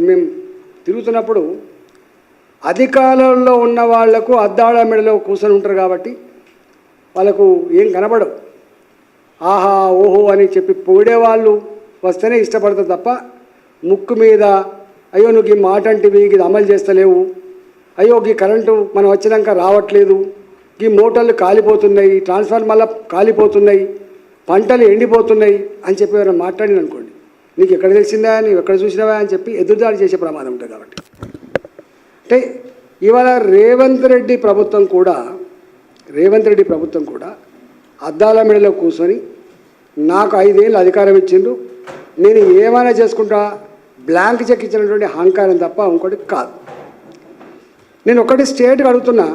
మేము తిరుగుతున్నప్పుడు అధికారంలో ఉన్న వాళ్లకు అద్దాల మెడలో కూర్చొని ఉంటారు కాబట్టి వాళ్ళకు ఏం కనబడవు. ఆహా ఓహో అని చెప్పి పొగిడేవాళ్ళు వస్తేనే ఇష్టపడతారు తప్ప ముక్కు మీద అయ్యో నువ్వు ఈ మాట అంటివి ఇది అమలు చేస్తలేవు, అయ్యో ఈ కరెంటు మనం వచ్చినాక రావట్లేదు, ఈ మోటార్లు కాలిపోతున్నాయి, ట్రాన్స్ఫార్మర్ల కాలిపోతున్నాయి, పంటలు ఎండిపోతున్నాయి అని చెప్పి ఎవరైనా మాట్లాడిన అనుకోండి, నీకు ఎక్కడ తెలిసిందా, నువ్వు ఎక్కడ చూసినావా అని చెప్పి ఎదురుదాడి చేసే ప్రమాదం ఉంటుంది. కాబట్టి అంటే ఇవాళ రేవంత్ రెడ్డి ప్రభుత్వం కూడా అద్దాల మెడలో కూర్చొని నాకు 5 ఏళ్ళు అధికారం ఇచ్చిండు, నేను ఏమైనా చేసుకుంటా బ్లాంక్ చెక్ ఇచ్చినటువంటి అహంకారం తప్ప ఇంకోటి కాదు. నేను ఒకటి స్టేట్గా అడుగుతున్నా,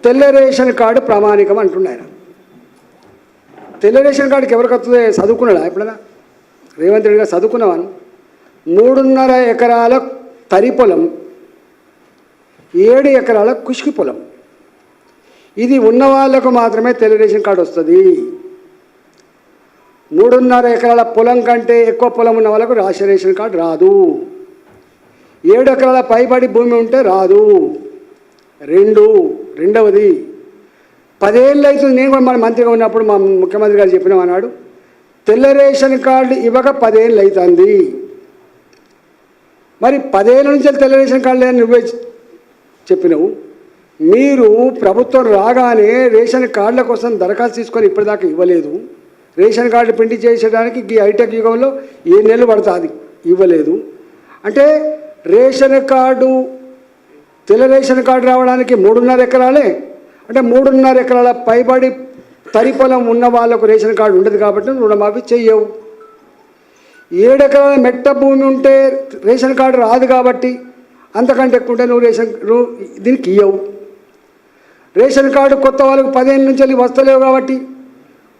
తెల్ల రేషన్ కార్డు ప్రామాణికం అంటున్నాయన. తెల్ల రేషన్ కార్డుకి ఎవరికి వస్తుంది? చదువుకున్నాడా ఎప్పుడైనా? రేవంత్ రెడ్డి గారు చదువుకున్నవాను. 3.5 ఎకరాల తరి పొలం, 7 ఎకరాల కుష్కి పొలం, ఇది ఉన్న వాళ్ళకు మాత్రమే తెల్ల రేషన్ కార్డు వస్తుంది. 3.5 ఎకరాల పొలం కంటే ఎక్కువ పొలం ఉన్న వాళ్ళకు రేషన్ కార్డు రాదు. 7 ఎకరాల పైబడి భూమి ఉంటే రాదు. రెండవది 10 ఏళ్ళు అవుతుంది. నేను కూడా మన మంత్రిగా ఉన్నప్పుడు మా ముఖ్యమంత్రి గారు చెప్పినామన్నాడు, తెల్ల రేషన్ కార్డు ఇవ్వక 10 ఏళ్ళు అవుతుంది. మరి 10 ఏళ్ళ నుంచి తెల్ల రేషన్ కార్డు లేదని నువ్వే చెప్పినావు. మీరు ప్రభుత్వం రాగానే రేషన్ కార్డుల కోసం దరఖాస్తు తీసుకొని ఇప్పటిదాకా ఇవ్వలేదు. రేషన్ కార్డు ప్రింట్ చేసేయడానికి ఈ హైటెక్ యుగంలో 7 నెలలు పడుతుంది, ఇవ్వలేదు. అంటే రేషన్ కార్డు, తెల్ల రేషన్ కార్డు రావడానికి 3.5 ఎకరాలే, అంటే 3.5 ఎకరాల పైబడి తరి పొలం ఉన్న వాళ్ళకు రేషన్ కార్డు ఉండదు కాబట్టి రుణమాఫీ చెయ్యవు. 7 ఎకరాల మెట్ట భూమి ఉంటే రేషన్ కార్డు రాదు కాబట్టి అంతకంటే ఎక్కువ ఉంటే నువ్వు దీనికి ఇవ్వవు. రేషన్ కార్డు కొత్త వాళ్ళకు 10 ఏళ్ళ నుంచి వెళ్ళి వస్తలేవు కాబట్టి,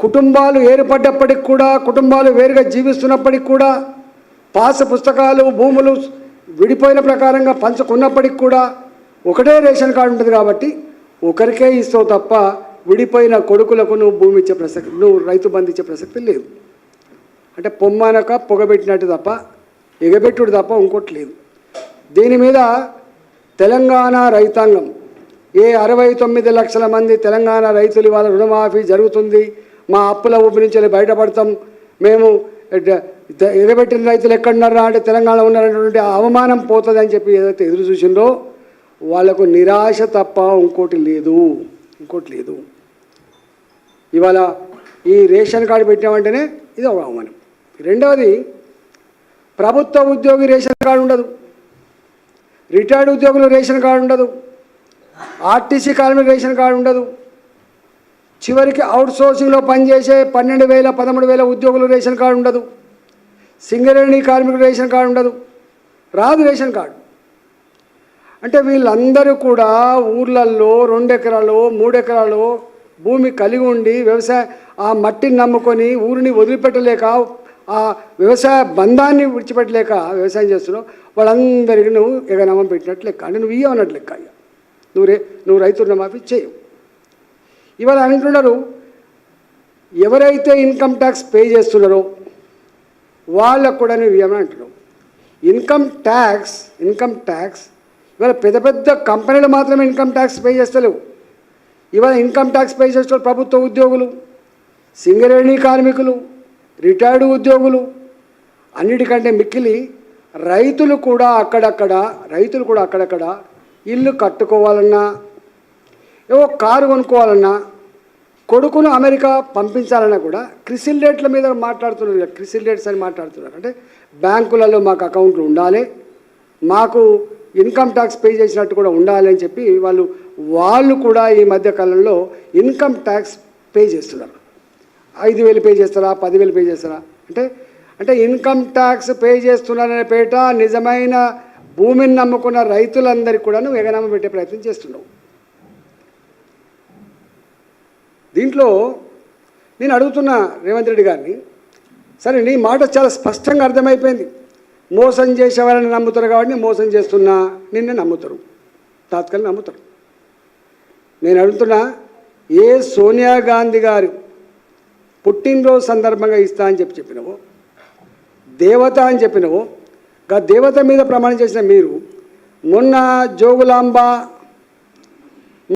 కుటుంబాలు ఏర్పడ్డప్పటికి కూడా, కుటుంబాలు వేరుగా జీవిస్తున్నప్పటికి కూడా, పాస్ పుస్తకాలు భూములు విడిపోయిన ప్రకారంగా పంచుకున్నప్పటికి కూడా ఒకటే రేషన్ కార్డు ఉంటుంది కాబట్టి ఒకరికే ఇస్తావు తప్ప విడిపోయిన కొడుకులకు నువ్వు భూమి ఇచ్చే ప్రసక్తి, నువ్వు రైతు బంధు ఇచ్చే ప్రసక్తి లేదు. అంటే పొమ్మనక పొగబెట్టినట్టు తప్ప, ఎగబెట్టుడు తప్ప ఇంకోటి లేదు. దీని మీద తెలంగాణ రైతాంగం, ఏ 69 లక్షల మంది తెలంగాణ రైతులు ఇవాళ రుణమాఫీ జరుగుతుంది, మా అప్పుల ఊపి నుంచి బయటపడతాం, మేము ఎగబెట్టిన రైతులు ఎక్కడున్నారా అంటే తెలంగాణ ఉన్నారనేటువంటి అవమానం పోతుంది అని చెప్పి ఏదైతే ఎదురు చూసిందో వాళ్లకు నిరాశ తప్ప ఇంకోటి లేదు. ఇవాళ ఈ రేషన్ కార్డు పెట్టామంటేనే ఇది ఒక అవమానం. రెండవది, ప్రభుత్వ ఉద్యోగి రేషన్ కార్డు ఉండదు, రిటైర్డ్ ఉద్యోగులు రేషన్ కార్డు ఉండదు, ఆర్టీసీ కార్మికులు రేషన్ కార్డు ఉండదు, చివరికి అవుట్సోర్సింగ్లో పనిచేసే 12,000 13,000 ఉద్యోగులు రేషన్ కార్డు ఉండదు, సింగరేణి కార్మికులు రేషన్ కార్డు ఉండదు, రాదు రేషన్ కార్డు. అంటే వీళ్ళందరూ కూడా ఊర్లల్లో 2 ఎకరాలు 3 ఎకరాలు భూమి కలిగి ఉండి ఆ మట్టిని నమ్ముకొని ఊరిని వదిలిపెట్టలేక, ఆ వ్యవసాయ బంధాన్ని విడిచిపెట్టలేక వ్యవసాయం చేస్తున్నావు. వాళ్ళందరికీ నువ్వు ఎగనామం పెట్టినట్లు లెక్క, అంటే నువ్వు ఇవ్వనట్లు లెక్క. నువ్వు రైతు రుణమాఫీ చేయవు. ఇవాళ అంటున్నారు, ఎవరైతే ఇన్కమ్ ట్యాక్స్ పే చేస్తున్నారో వాళ్ళకు కూడా నువ్వు ఇవ్వమని అంటున్నావు. ఇన్కమ్ ట్యాక్స్ ఇవాళ పెద్ద కంపెనీలు మాత్రమే ఇన్కమ్ ట్యాక్స్ పే చేస్తలేవు. ఇవాళ ఇన్కమ్ ట్యాక్స్ పే చేస్తున్న ప్రభుత్వ ఉద్యోగులు, సింగరేణి కార్మికులు, రిటైర్డ్ ఉద్యోగులు, అన్నిటికంటే మిక్కిలి రైతులు కూడా అక్కడక్కడ ఇల్లు కట్టుకోవాలన్నా, ఏవో కారు కొనుక్కోవాలన్నా, కొడుకును అమెరికా పంపించాలన్నా కూడా క్రిసిల్ రేట్ల మీద మాట్లాడుతున్నారు. క్రిసిల్ రేట్స్ అని మాట్లాడుతున్నారు. అంటే బ్యాంకులలో మాకు అకౌంట్లు ఉండాలి, మాకు ఇన్కమ్ ట్యాక్స్ పే చేసినట్టు కూడా ఉండాలి అని చెప్పి వాళ్ళు కూడా ఈ మధ్యకాలంలో ఇన్కమ్ ట్యాక్స్ పే చేస్తున్నారు. 5,000 పే చేస్తారా, 10,000 పే చేస్తారా? అంటే ఇన్కమ్ ట్యాక్స్ పే చేస్తున్నారనే పేట నిజమైన భూమిని నమ్ముకున్న రైతులందరికీ కూడా నువ్వు ఎగనామం పెట్టే ప్రయత్నం చేస్తున్నావు. దీంట్లో నేను అడుగుతున్నా రేవంత్ రెడ్డి గారిని, సరే నీ మాట చాలా స్పష్టంగా అర్థమైపోయింది, మోసం చేసేవాళ్ళని నమ్ముతారు కాబట్టి మోసం చేస్తున్నా నిన్నే నమ్ముతారు, తాత్కాలిక నమ్ముతారు. నేను అడుగుతున్నా, ఏ సోనియా గాంధీ గారు పుట్టినరోజు సందర్భంగా ఇస్తా అని చెప్పినవో, దేవత అని చెప్పినవో, దేవత మీద ప్రమాణం చేసిన మీరు మొన్న జోగులాంబ